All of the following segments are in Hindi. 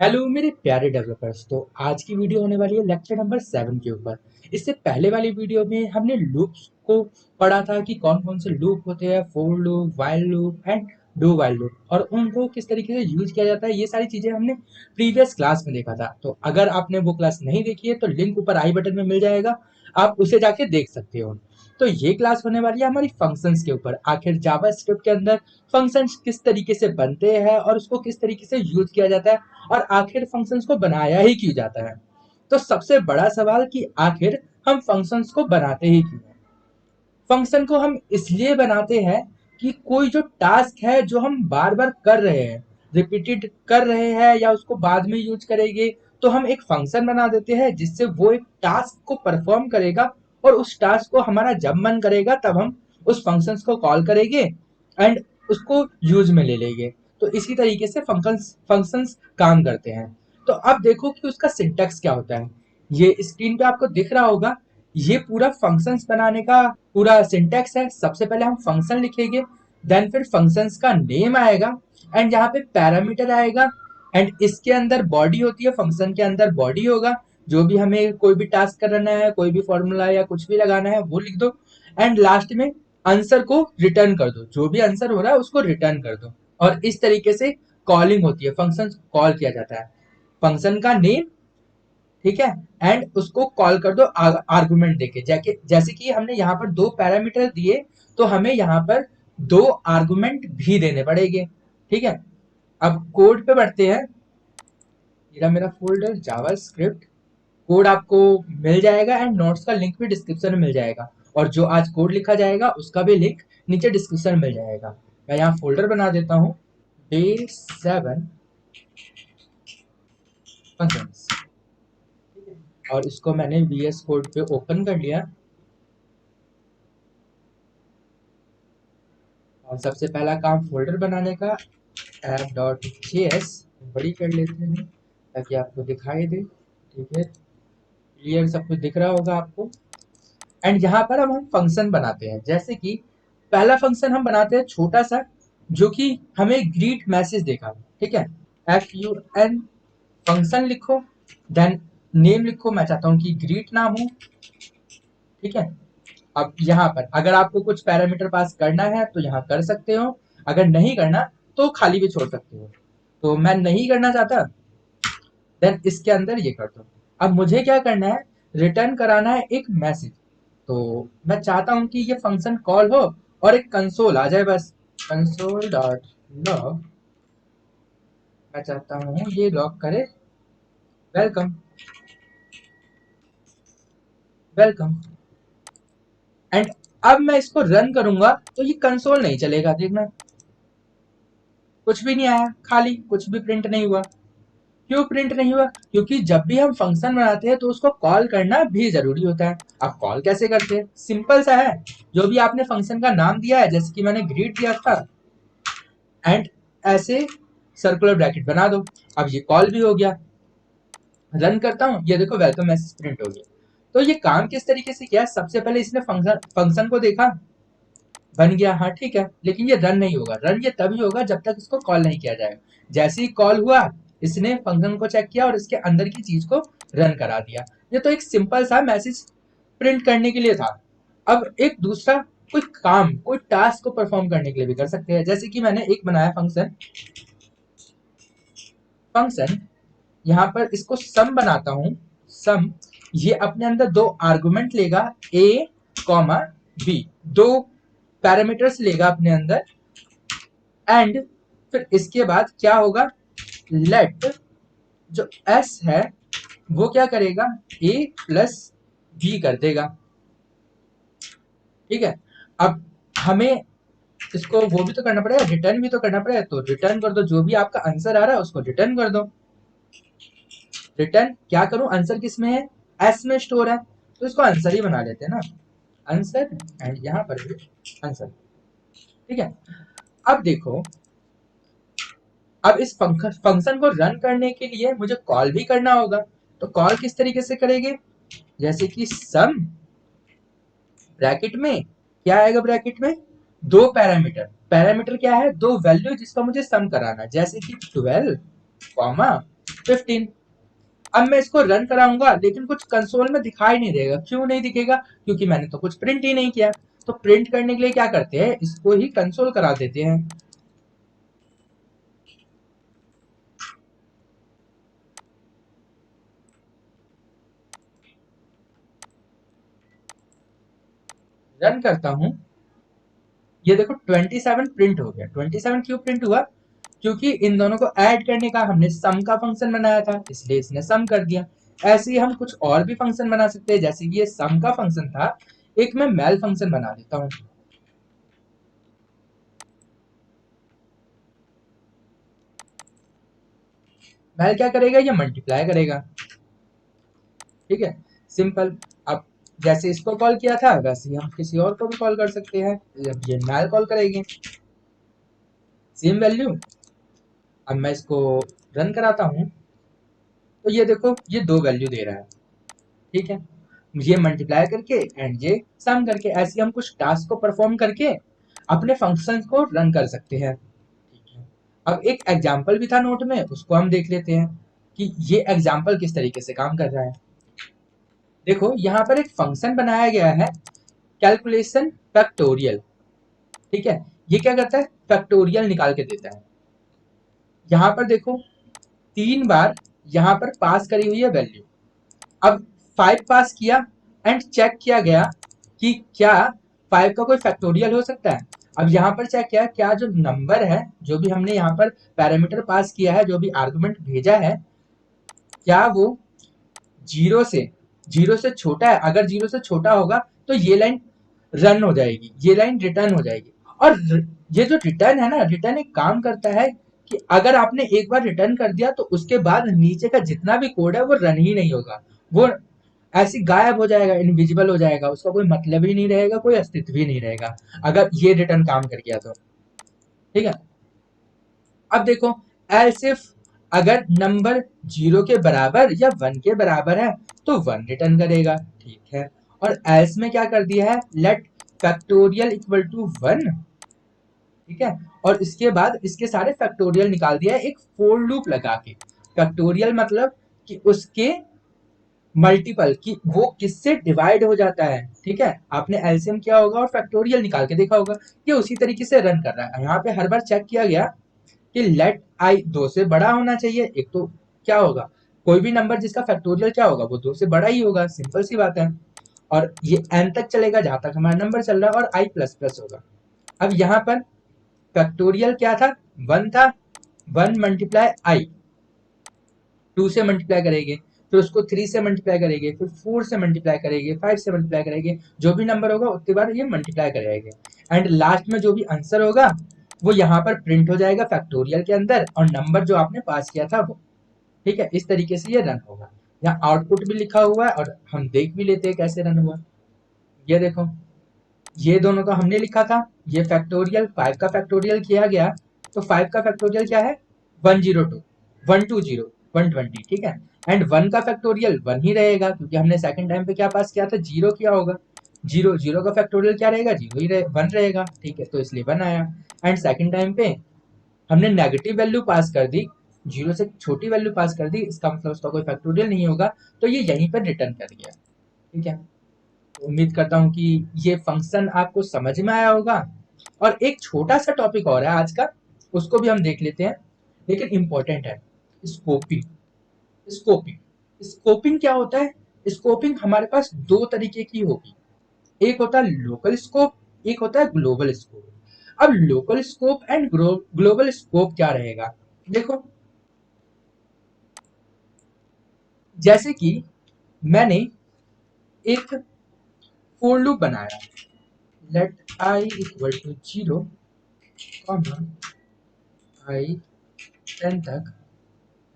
हेलो मेरे प्यारे डेवलपर्स। तो आज की वीडियो होने वाली है लेक्चर नंबर 7 के ऊपर। इससे पहले वाली वीडियो में हमने लूप्स को पढ़ा था कि कौन कौन से लूप होते हैं, for loop, while loop and do while loop, और उनको किस तरीके से यूज किया जाता है। ये सारी चीजें हमने प्रीवियस क्लास में देखा था। तो अगर आपने वो क्लास नहीं देखी है तो लिंक ऊपर आई बटन में मिल जाएगा, आप उसे जाके देख सकते हो। तो ये क्लास होने वाली है हमारी फंक्शंस के ऊपर। आखिर जावा स्क्रिप्ट के अंदर फंक्शंस किस तरीके से बनते हैं और उसको किस तरीके से यूज किया जाता है, और आखिर फंक्शंस को बनाया ही क्यों जाता है। तो सबसे बड़ा सवाल कि आखिर हम फंक्शंस को बनाते ही क्यों हैं। फंक्शन को हम इसलिए बनाते हैं कि कोई जो टास्क है जो हम बार बार कर रहे हैं, रिपीटेड कर रहे हैं या उसको बाद में यूज करेंगे, तो हम एक फंक्शन बना देते हैं जिससे वो एक टास्क को परफॉर्म करेगा, और उस टास्क को हमारा जब मन करेगा तब हम उस फंक्शंस को कॉल करेंगे एंड उसको यूज में ले लेंगे। तो इसी तरीके से फंक्शंस फंक्शंस काम करते हैं। तो अब देखो कि उसका सिंटैक्स क्या होता है। ये स्क्रीन पे आपको दिख रहा होगा। ये पूरा फंक्शंस बनाने का पूरा सिंटैक्स है। सबसे पहले हम फंक्शन लिखेंगे, देन फिर फंक्शंस का नेम आएगा, एंड यहाँ पे पैरामीटर आएगा, एंड इसके अंदर बॉडी होती है, फंक्शन के अंदर बॉडी होगा। जो भी हमें कोई भी टास्क करना है, कोई भी फॉर्मूला या कुछ भी लगाना है वो लिख दो, एंड लास्ट में आंसर को रिटर्न कर दो। जो भी आंसर हो रहा है उसको रिटर्न कर दो। और इस तरीके से कॉलिंग होती है, फंक्शन कॉल किया जाता है। फंक्शन का नेम, ठीक है, एंड उसको कॉल कर दो आर्गुमेंट देके। जैसे कि हमने यहाँ पर दो पैरामीटर दिए, तो हमें यहाँ पर दो आर्गुमेंट भी देने पड़ेंगे। ठीक है, अब कोड पे बढ़ते हैं। मेरा फोल्डर जावा स्क्रिप्ट कोड आपको मिल जाएगा, एंड नोट्स का लिंक भी डिस्क्रिप्शन में मिल जाएगा, और जो आज कोड लिखा जाएगा उसका भी लिंक नीचे डिस्क्रिप्शन में मिल जाएगा। मैं यहाँ फोल्डर बना देता हूँ, डे 7 फंक्शंस, और इसको मैंने वीएस कोड पे ओपन कर लिया। और सबसे पहला काम फोल्डर बनाने का, app.js बड़ी कर लेते हैं ताकि आपको दिखाई दे। ठीक है, क्लियर सब कुछ दिख रहा होगा आपको। एंड यहाँ पर अब हम फंक्शन बनाते हैं। जैसे कि पहला फंक्शन हम बनाते हैं छोटा सा, जो कि हमें ग्रीट मैसेज देगा। ठीक है, fun फंक्शन लिखो, देन नेम लिखो। मैं चाहता हूँ कि ग्रीट नाम हो। ठीक है, अब यहाँ पर अगर आपको कुछ पैरामीटर पास करना है तो यहाँ कर सकते हो, अगर नहीं करना तो खाली भी छोड़ सकते हो। तो मैं नहीं करना चाहता, देन इसके अंदर ये कर दो। अब मुझे क्या करना है, रिटर्न कराना है एक मैसेज। तो मैं चाहता हूँ कि ये फंक्शन कॉल हो और एक कंसोल आ जाए बस, कंसोल डॉट लॉग। मैं चाहता हूँ ये लॉग करे वेलकम, वेलकम। एंड अब मैं इसको रन करूंगा तो ये कंसोल नहीं चलेगा, देखना कुछ भी नहीं आया, खाली, कुछ भी प्रिंट नहीं हुआ। क्यों प्रिंट नहीं हुआ? क्योंकि जब भी हम फंक्शन बनाते हैं तो उसको कॉल करना भी जरूरी होता है। अब कॉल कैसे करते हैं? सिंपल सा है। जो भी आपने फंक्शन का नाम दिया है, जैसे कि मैंने ग्रीट दिया था, एंड ऐसे सर्कुलर ब्रैकेट बना दो। अब ये कॉल भी हो गया। रन करता हूँ, ये देखो वेलकम मैसेज प्रिंट हो गया। तो ये काम किस तरीके से किया? सबसे पहले इसने फंक्शन फंक्शन को देखा, बन गया, हाँ ठीक है, लेकिन ये रन नहीं होगा। रन ये तभी होगा जब तक इसको कॉल नहीं किया जाएगा। जैसे ही कॉल हुआ, इसने फंक्शन को चेक किया और इसके अंदर की चीज को रन करा दिया। ये तो एक सिंपल सा मैसेज प्रिंट करने के लिए था। अब एक दूसरा कोई काम, कोई टास्क को परफॉर्म करने के लिए भी कर सकते हैं। जैसे कि मैंने एक बनाया फंक्शन, फंक्शन यहाँ पर इसको सम बनाता हूँ। सम ये अपने अंदर दो आर्गुमेंट लेगा, ए कॉमा बी, दो पैरामीटर्स लेगा अपने अंदर। एंड फिर इसके बाद क्या होगा, लेट जो एस है वो क्या करेगा, ए प्लस बी कर देगा। ठीक है, अब हमें इसको वो भी तो करना पड़ेगा, रिटर्न भी तो करना पड़ेगा। तो रिटर्न कर दो, जो भी आपका आंसर आ रहा है उसको रिटर्न कर दो। रिटर्न क्या करूं, आंसर किस में है, एस में स्टोर है, तो इसको आंसर ही बना लेते हैं ना, आंसर। एंड यहाँ पर भी आंसर। ठीक है, अब देखो, अब इस फंक्शन को रन करने के लिए मुझे कॉल भी करना होगा। तो कॉल किस तरीके से करेंगे, जैसे कि सम ब्रैकेट में क्या आएगा, ब्रैकेट में दो पैरामीटर। पैरामीटर क्या है, दो वैल्यू जिसका मुझे सम कराना है, जैसे कि 12 कॉमा 15। अब मैं इसको रन कराऊंगा लेकिन कुछ कंसोल में दिखाई नहीं देगा। क्यों नहीं दिखेगा? क्योंकि मैंने तो कुछ प्रिंट ही नहीं किया। तो प्रिंट करने के लिए क्या करते हैं, इसको ही कंसोल करा देते हैं। रन करता हूं, ये देखो 27 प्रिंट हो गया। 27 क्यों प्रिंट हुआ? क्योंकि इन दोनों को ऐड करने का हमने सम का फंक्शन बनाया था, इसलिए इसने सम कर दिया। ऐसे ही हम कुछ और भी फंक्शन बना सकते हैं, जैसे कि ये सम का फंक्शन था, एक मैं मेल फंक्शन बना देता हूं। मेल क्या करेगा? ये मल्टीप्लाई करेगा। ठीक है, सिंपल। अब जैसे इसको कॉल किया था वैसे ही हम किसी और को भी कॉल कर सकते हैं। अब ये मेल कॉल करेंगे, सेम वैल्यू। अब मैं इसको रन कराता हूं, तो ये देखो ये दो वैल्यू दे रहा है। ठीक है, ये मल्टीप्लाई करके एंड ये सम करके, ऐसे हम कुछ टास्क को परफॉर्म करके अपने फंक्शन को रन कर सकते हैं। ठीक है, अब एक एग्जाम्पल भी था नोट में, उसको हम देख लेते हैं कि ये एग्जाम्पल किस तरीके से काम कर रहा है। देखो यहाँ पर एक फंक्शन बनाया गया है, कैलकुलेशन फैक्टोरियल। ठीक है, ये क्या करता है? फैक्टोरियल निकाल के देता है। यहाँ पर देखो 3 बार यहाँ पर पास करी हुई है वैल्यू। अब 5 पास किया एंड चेक किया गया कि क्या 5 का कोई फैक्टोरियल हो सकता है। अब यहाँ पर चेक किया क्या जो नंबर है, जो भी हमने यहाँ पर पैरामीटर पास किया है, जो भी आर्गुमेंट भेजा है, क्या वो जीरो से जीरो से छोटा है। अगर जीरो से छोटा होगा तो ये लाइन रन हो जाएगी, ये लाइन रिटर्न हो जाएगी। और ये जो रिटर्न है ना, रिटर्न एक काम करता है कि अगर आपने एक बार रिटर्न कर दिया तो उसके बाद नीचे का जितना भी कोड है वो रन ही नहीं होगा, वो ऐसी गायब हो जाएगा, इनविजिबल हो जाएगा, उसका कोई मतलब ही नहीं रहेगा, कोई अस्तित्व ही नहीं रहेगा अगर ये रिटर्न काम कर गया तो। ठीक है, अब देखो एल्स इफ अगर नंबर 0 के बराबर या 1 के बराबर है तो 1 रिटर्न करेगा। ठीक है, और एल्स में क्या कर दिया है, लेट फैक्टोरियल इक्वल टू 1। ठीक है, और इसके बाद इसके सारे फैक्टोरियल निकाल दिया है एक फोर लूप लगा के। फैक्टोरियल मतलब कि उसके मल्टीपल, कि वो किससे डिवाइड हो जाता है। ठीक है, आपने एलसीएम किया होगा और फैक्टोरियल निकाल के देखा होगा, ये उसी तरीके से रन कर रहा है। यहाँ पे हर बार चेक किया गया कि लेट आई 2 से बड़ा होना चाहिए। एक तो क्या होगा, कोई भी नंबर जिसका फैक्टोरियल क्या होगा, वो 2 से बड़ा ही होगा, सिंपल सी बात है। और ये एन तक चलेगा जहां तक हमारा नंबर चल रहा है, और आई प्लस प्लस होगा। अब यहाँ पर फैक्टोरियल क्या था, 1 था। 1 मल्टीप्लाई आई, 2 से मल्टीप्लाई करेंगे, फिर उसको 3 से मल्टीप्लाई करेंगे, फिर 4 से मल्टीप्लाई करेंगे, 5 से मल्टीप्लाई करेंगे, जो भी नंबर होगा उतनी बार ये मल्टीप्लाई करेंगे। एंड लास्ट में जो भी आंसर होगा वो यहाँ पर प्रिंट हो जाएगा फैक्टोरियल के अंदर, और नंबर जो आपने पास किया था वो। ठीक है, इस तरीके से ये रन होगा। यहाँ आउटपुट भी लिखा हुआ है और हम देख भी लेते हैं कैसे रन हुआ। ये देखो, ये दोनों तो हमने लिखा था, ये फैक्टोरियल 5 का फैक्टोरियल किया गया, तो 5 का फैक्टोरियल क्या है, 102, 120, 120। ठीक है, एंड 1 का फैक्टोरियल 1 ही रहेगा, क्योंकि हमने सेकंड टाइम पे क्या पास किया था, जीरो किया होगा। जीरो, जीरो का फैक्टोरियल क्या रहेगा, जीरो ही रहे, 1 रहेगा। ठीक है, तो इसलिए 1 आया। एंड सेकंड टाइम पे हमने नेगेटिव वैल्यू पास कर दी, जीरो से छोटी वैल्यू पास कर दी, इसका मतलब उसका कोई फैक्टोरियल नहीं होगा, तो ये यहीं पर रिटर्न कर गया। ठीक है, उम्मीद करता हूँ कि ये फंक्शन आपको समझ में आया होगा। और एक छोटा सा टॉपिक और है आज का, उसको भी हम देख लेते हैं, लेकिन इंपॉर्टेंट है। स्कोपिंग। स्कोपिंग स्कोपिंग क्या होता है? स्कोपिंग हमारे पास दो तरीके की होगी, एक होता है लोकल स्कोप, एक होता है ग्लोबल स्कोप। अब local scope and global scope क्या रहेगा, देखो जैसे कि मैंने एक फोर लूप बनाया, लेट आई इक्वल टू 0, आई 10 तक,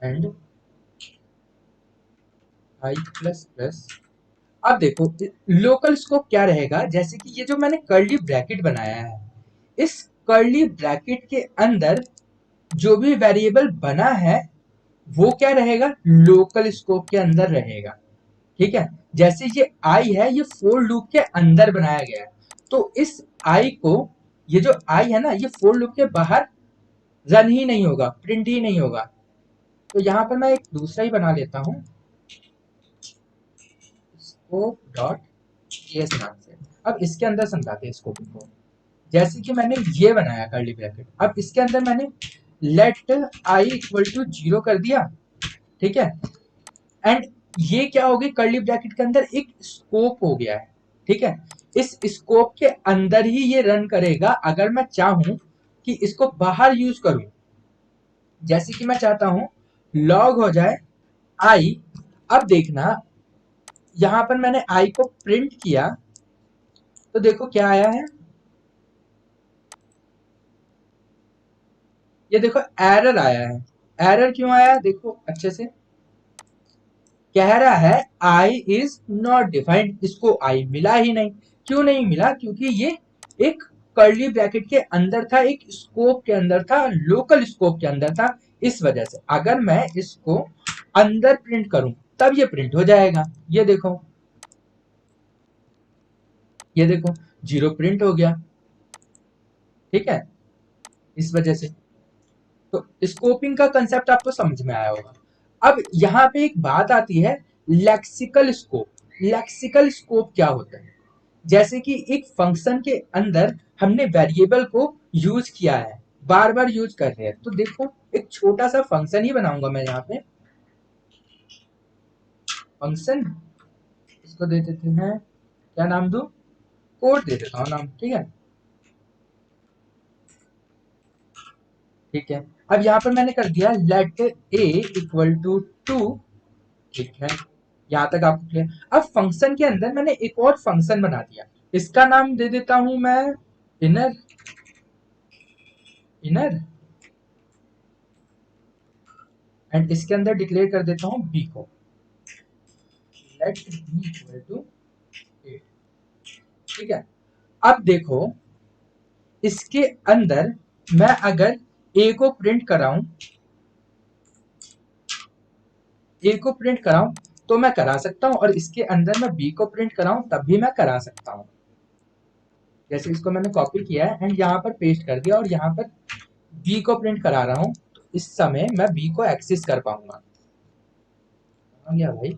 एंड आई प्लस प्लस। अब देखो लोकल स्कोप क्या रहेगा, जैसे कि ये जो मैंने कर्ली ब्रैकेट बनाया है, इस कर्ली ब्रैकेट के अंदर जो भी वेरिएबल बना है वो क्या रहेगा, लोकल स्कोप के अंदर रहेगा। ठीक है, जैसे ये आई है, ये फोर लूप के अंदर बनाया गया है, तो इस आई को, ये जो आई है ना, ये फोर लूप के बाहर रन ही नहीं होगा, प्रिंट ही नहीं होगा। तो यहाँ पर मैं एक दूसरा ही बना लेता हूँ, स्कोप डॉट जेएस नाम से। अब इसके अंदर समझाते हैं स्कोपिंग को। जैसे कि मैंने ये बनाया कर्ली ब्रैकेट, अब इसके अंदर मैंने लेट आई इक्वल टू 0 कर दिया, ठीक है। एंड ये क्या हो गई, कर्ली ब्रैकेट के अंदर एक स्कोप हो गया है, ठीक है। इस स्कोप के अंदर ही ये रन करेगा। अगर मैं चाहूं कि इसको बाहर यूज करूं, जैसे कि मैं चाहता हूं लॉग हो जाए आई, अब देखना यहां पर मैंने आई को प्रिंट किया तो देखो क्या आया है, ये देखो एरर आया है। एरर क्यों आया देखो अच्छे से, कह रहा है आई इज नॉट डिफाइंड, इसको आई मिला ही नहीं। क्यों नहीं मिला, क्योंकि ये एक कर्ली ब्रैकेट के अंदर था, एक स्कोप के अंदर था, लोकल स्कोप के अंदर था। इस वजह से अगर मैं इसको अंदर प्रिंट करूं तब ये प्रिंट हो जाएगा। ये देखो, ये देखो 0 प्रिंट हो गया, ठीक है। इस वजह से तो स्कोपिंग का कंसेप्ट आपको समझ में आया होगा। अब यहाँ पे एक बात आती है, लेक्सिकल स्कोप। लेक्सिकल स्कोप क्या होता है, जैसे कि एक फंक्शन के अंदर हमने वेरिएबल को यूज किया है, बार बार यूज कर रहे हैं, तो देखो एक छोटा सा फंक्शन ही बनाऊंगा मैं यहाँ पे। फंक्शन, इसको दे देते हैं, क्या नाम दूं, कोड दे देता हूँ नाम, ठीक है। ठीक है, अब यहाँ पर मैंने कर दिया लेट ए इक्वल टू 2, ठीक है। यहाँ तक आपको क्लियर। अब फंक्शन के अंदर मैंने एक और फंक्शन बना दिया, इसका नाम दे देता हूं मैं इनर। इनर एंड इसके अंदर डिक्लेयर कर देता हूं बी को, लेट बी इक्वल टू 8, ठीक है। अब देखो इसके अंदर मैं अगर ए को प्रिंट कराऊं, ए को प्रिंट कराऊं तो मैं करा सकता हूं, और इसके अंदर मैं बी को प्रिंट कराऊं तब भी मैं करा सकता हूं। जैसे इसको मैंने कॉपी किया है एंड यहाँ पर पेस्ट कर दिया और यहाँ पर बी को प्रिंट करा रहा हूं, तो इस समय मैं बी को एक्सेस कर पाऊंगा। समझ गया भाई,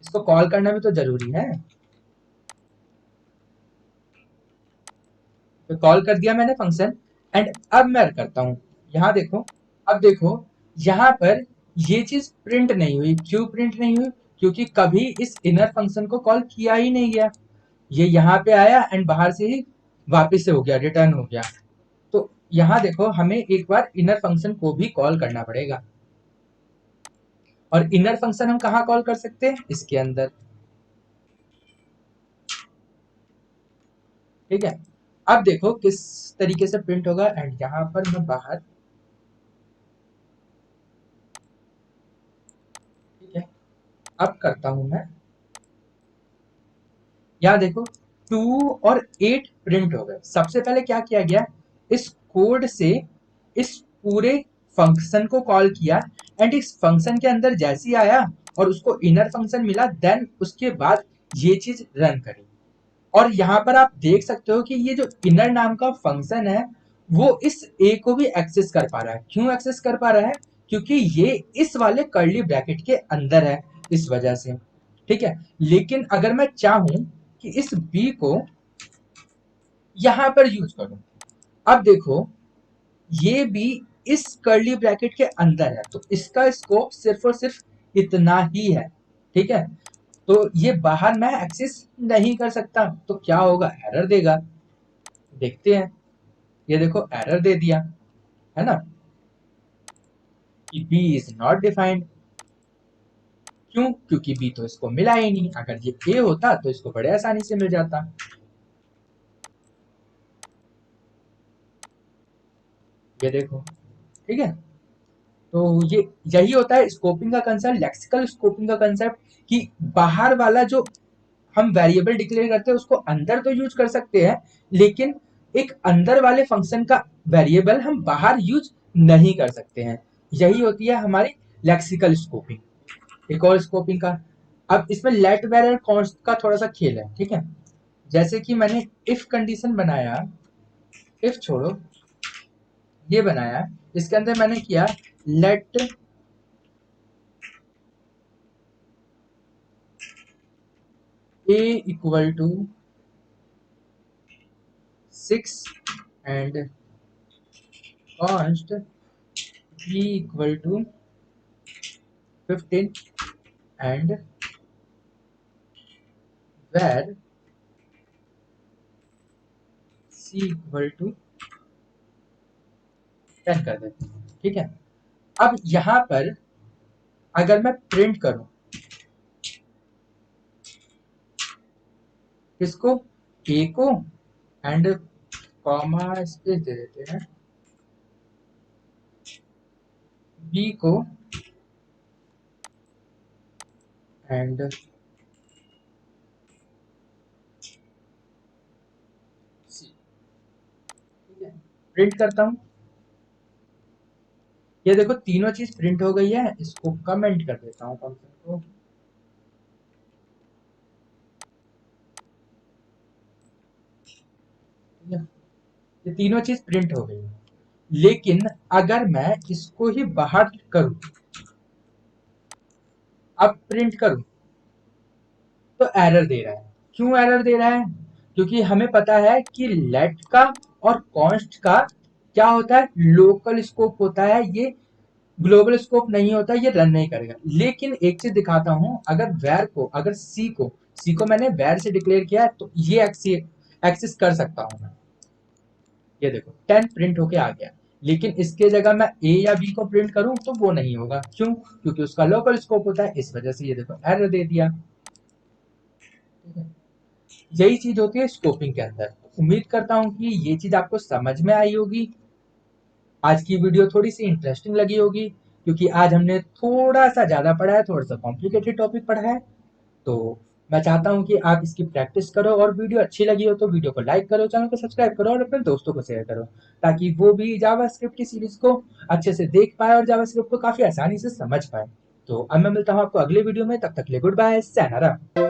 इसको कॉल करना भी तो जरूरी है। तो कॉल कर दिया मैंने फंक्शन एंड अब मैं करता हूं, यहाँ देखो। अब देखो यहाँ पर ये चीज प्रिंट नहीं हुई, क्यों प्रिंट नहीं हुई, क्योंकि कभी इस इनर फंक्शन को कॉल किया ही नहीं गया। ये यहाँ पे आया एंड बाहर से ही वापस से हो गया, रिटर्न हो गया। तो यहाँ देखो हमें एक बार इनर फंक्शन को भी कॉल करना पड़ेगा, और इनर फंक्शन हम कहाँ कॉल कर सकते हैं, इसके अंदर, ठीक है। अब देखो किस तरीके से प्रिंट होगा एंड यहाँ पर मैं बाहर, ठीक है। अब करता हूं मैं, यहाँ देखो 2 और 8 प्रिंट हो गए। सबसे पहले क्या किया गया, इस कोड से इस पूरे फंक्शन को कॉल किया एंड इस फंक्शन के अंदर जैसे ही आया और उसको इनर फंक्शन मिला, देन उसके बाद ये चीज रन करी। और यहाँ पर आप देख सकते हो कि ये जो इनर नाम का फंक्शन है वो इस ए को भी एक्सेस कर पा रहा है। क्यों एक्सेस कर पा रहा है, क्योंकि ये इस वाले कर्ली ब्रैकेट के अंदर है, इस वजह से, ठीक है। लेकिन अगर मैं चाहूं कि इस बी को यहां पर यूज करूं, अब देखो ये भी इस कर्ली ब्रैकेट के अंदर है, तो इसका स्कोप सिर्फ और सिर्फ इतना ही है, ठीक है। तो ये बाहर मैं एक्सेस नहीं कर सकता, तो क्या होगा, एरर देगा। देखते हैं, ये देखो एरर दे दिया है ना, कि बी इज नॉट डिफाइंड। क्यों, क्योंकि बी तो इसको मिला ही नहीं। अगर ये ए होता तो इसको बड़े आसानी से मिल जाता। ये देखो, ठीक है। तो ये यही होता है स्कोपिंग का कंसेप्ट, लेक्सिकल स्कोपिंग का कंसेप्ट, कि बाहर वाला जो हम वेरिएबल डिक्लेयर करते हैं उसको अंदर तो यूज कर सकते हैं, लेकिन एक अंदर वाले फंक्शन का वेरिएबल हम बाहर यूज नहीं कर सकते हैं। यही होती है हमारी लेक्सिकल स्कोपिंग। एक और स्कोपिंग का, अब इसमें लेट वेरिएबल कॉन्स्ट का थोड़ा सा खेल है, ठीक है। जैसे कि मैंने इफ कंडीशन बनाया, इफ छोड़ो, ये बनाया, इसके अंदर मैंने किया late a equal to 6 and const b equal to 15 and where c equal to 10 कर देते हैं। ठीक है, अब यहां पर अगर मैं प्रिंट करूं इसको a को एंड कॉमा स्पेस दे देते हैं b को एंड c। ठीक है, प्रिंट करता हूं, ये देखो तीनों चीज प्रिंट हो गई है। इसको कमेंट कर देता हूँ फंक्शन को। ठीक है, ये तीनों चीज प्रिंट हो गई है। लेकिन अगर मैं इसको ही बाहर करूं, अब प्रिंट करूं तो एरर दे रहा है। क्यों एरर दे रहा है? क्योंकि हमें पता है कि लेट का और कॉन्स्ट का क्या होता है, लोकल स्कोप होता है, ये ग्लोबल स्कोप नहीं होता, ये रन नहीं करेगा। लेकिन एक चीज दिखाता हूं, अगर वैर को, अगर सी को मैंने वैर से डिक्लेयर किया है तो ये एक्सेस कर सकता हूं मैं। ये देखो 10 प्रिंट होके आ गया। लेकिन इसके जगह मैं ए या बी को प्रिंट करूं तो वो नहीं होगा। क्यों? क्योंकि उसका लोकल स्कोप होता है, इस वजह से ये देखो एरर दे दिया। ठीक है, यही चीज होती है स्कोपिंग के अंदर। उम्मीद करता हूँ कि ये चीज आपको समझ में आई होगी। आज की वीडियो थोड़ी सी इंटरेस्टिंग लगी होगी क्योंकि आज हमने थोड़ा सा ज्यादा पढ़ा है, थोड़ा सा कॉम्प्लिकेटेड टॉपिक पढ़ा है। तो मैं चाहता हूँ कि आप इसकी प्रैक्टिस करो, और वीडियो अच्छी लगी हो तो वीडियो को लाइक करो, चैनल को सब्सक्राइब करो और अपने दोस्तों को शेयर करो, ताकि वो भी जावास्क्रिप्ट की सीरीज को अच्छे से देख पाए और जावास्क्रिप्ट को काफी आसानी से समझ पाए। तो अब मैं मिलता हूँ आपको अगले वीडियो में, तब तक के लिए गुड बाय, sayonara।